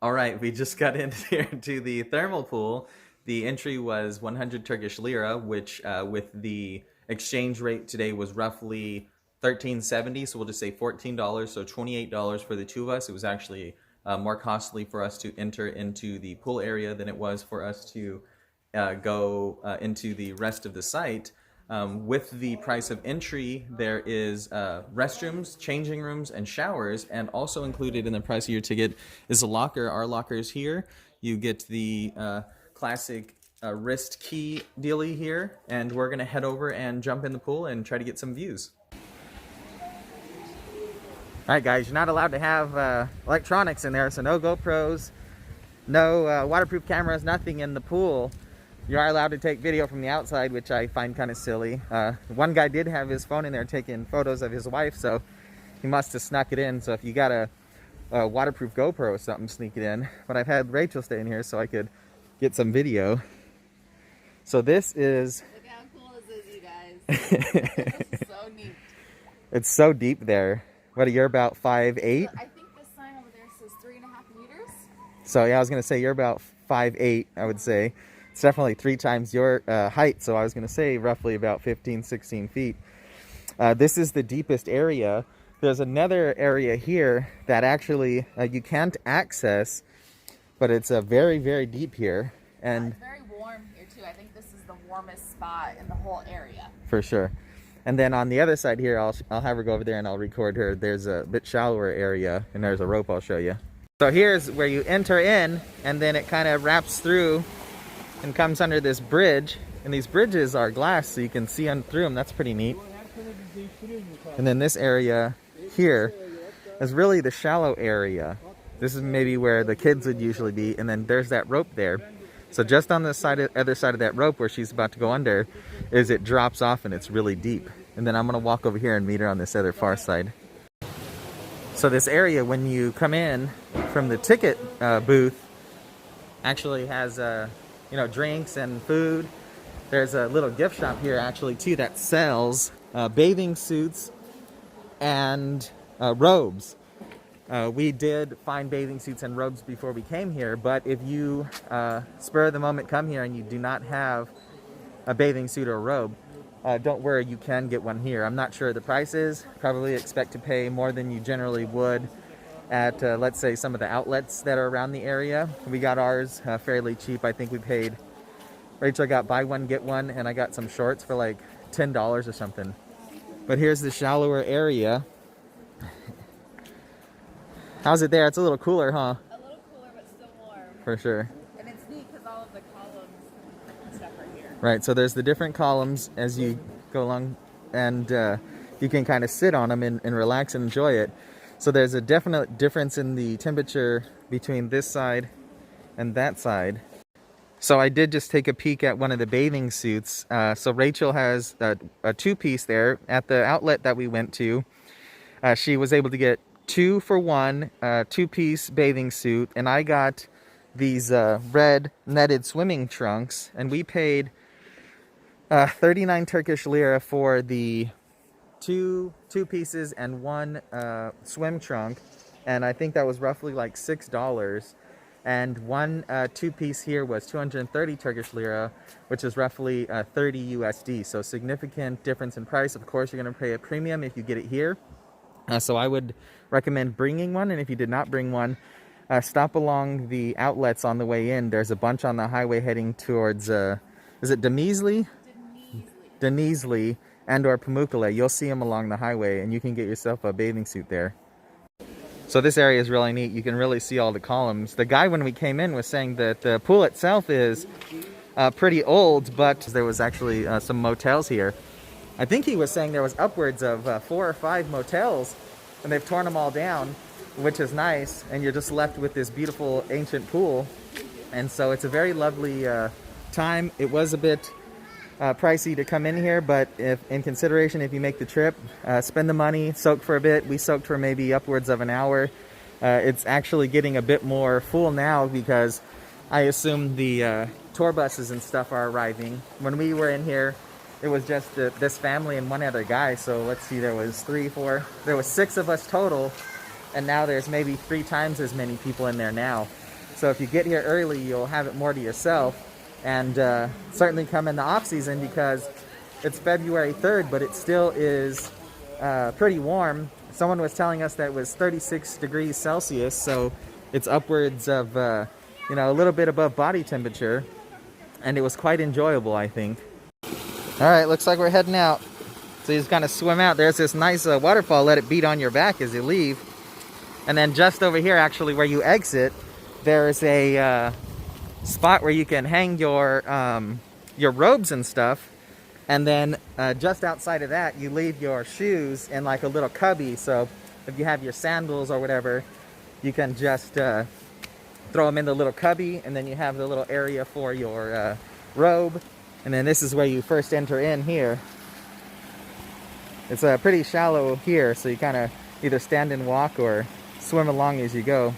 All right, we just got in here to the thermal pool. The entry was 100 Turkish lira, which with the exchange rate today was roughly 13.70. So we'll just say $14, so $28 for the two of us. It was actually more costly for us to enter into the pool area than it was for us to go into the rest of the site. With the price of entry, there is restrooms, changing rooms, and showers, and also included in the price of your ticket is a locker. Our locker is here. You get the classic wrist key dealie here, and we're gonna head over and jump in the pool and try to get some views. All right, guys, you're not allowed to have electronics in there, so no GoPros, no waterproof cameras, nothing in the pool. You are allowed to take video from the outside, which I find kind of silly. One guy did have his phone in there taking photos of his wife, so he must have snuck it in. So if you got a waterproof GoPro or something, sneak it in. But I've had Rachel stay in here so I could get some video. So this is... Look how cool this is, you guys. This is so neat. It's so deep there. What, you're about 5'8"? So I think this sign over there says 3.5 meters. So yeah, I was going to say you're about 5'8", I would say. It's definitely 3 times your height, so I was going to say roughly about 15, 16 feet. This is the deepest area. There's another area here that actually you can't access, but it's very, very deep here. And it's very warm here too. I think this is the warmest spot in the whole area. For sure. And then on the other side here, I'll have her go over there and I'll record her. There's a bit shallower area, and there's a rope I'll show you. So here's where you enter in, and then it kind of wraps through and comes under this bridge, and these bridges are glass so you can see through them. That's pretty neat. And then this area here is really the shallow area. This is maybe where the kids would usually be, and then there's that rope there. So just on the other side of that rope where she's about to go under is it drops off, and it's really deep. And then I'm gonna walk over here and meet her on this other far side. So this area, when you come in from the ticket booth, actually has you know, drinks and food. There's a little gift shop here actually too that sells bathing suits and robes. We did find bathing suits and robes before we came here, but if you spur of the moment come here and you do not have a bathing suit or a robe, don't worry, you can get one here. I'm not sure the prices. Probably expect to pay more than you generally would at, let's say, some of the outlets that are around the area. We got ours fairly cheap. I think we paid, Rachel got buy one, get one, and I got some shorts for like $10 or something. But here's the shallower area. How's it there? It's a little cooler, huh? A little cooler, but still warm. For sure. And it's neat because all of the columns and stuff are here. Right, so there's the different columns as you go along, and you can kind of sit on them and relax and enjoy it. So there's a definite difference in the temperature between this side and that side. So I did just take a peek at one of the bathing suits. So Rachel has a two-piece there. At the outlet that we went to, she was able to get 2 for 1, two-piece bathing suit, and I got these red netted swimming trunks, and we paid 39 Turkish lira for the two pieces and 1 swim trunk, and I think that was roughly like $6. And one two-piece here was 230 Turkish lira, which is roughly 30 USD. So significant difference in price. Of course, you're going to pay a premium if you get it here. So I would recommend bringing one, and if you did not bring one, stop along the outlets on the way in. There's a bunch on the highway heading towards, is it Denizli? Denizli and or Pamukkale. You'll see them along the highway, and you can get yourself a bathing suit there. So this area is really neat. You can really see all the columns. The guy, when we came in, was saying that the pool itself is pretty old, but there was actually some motels here. I think he was saying there was upwards of 4 or 5 motels, and they've torn them all down, which is nice, and you're just left with this beautiful ancient pool. And so it's a very lovely time. It was a bit pricey to come in here, but if in consideration, if you make the trip, spend the money, soak for a bit. We soaked for maybe upwards of an hour. It's actually getting a bit more full now because I assume the tour buses and stuff are arriving. When we were in here, it was just this family and one other guy. So let's see, there was 3, 4, there was 6 of us total, and now there's maybe 3 times as many people in there now. So if you get here early, you'll have it more to yourself. And certainly come in the off season, because it's February 3rd, but it still is pretty warm. Someone was telling us that it was 36 degrees Celsius, so it's upwards of you know, a little bit above body temperature, and it was quite enjoyable, I think. All right, looks like we're heading out. So you just kind of swim out. There's this nice waterfall. Let it beat on your back as you leave. And then just over here, actually, where you exit, there's a spot where you can hang your robes and stuff. And then just outside of that, you leave your shoes in like a little cubby. So if you have your sandals or whatever, you can just throw them in the little cubby. And then you have the little area for your robe. And then this is where you first enter in here. It's pretty shallow here, so you kind of either stand and walk or swim along as you go.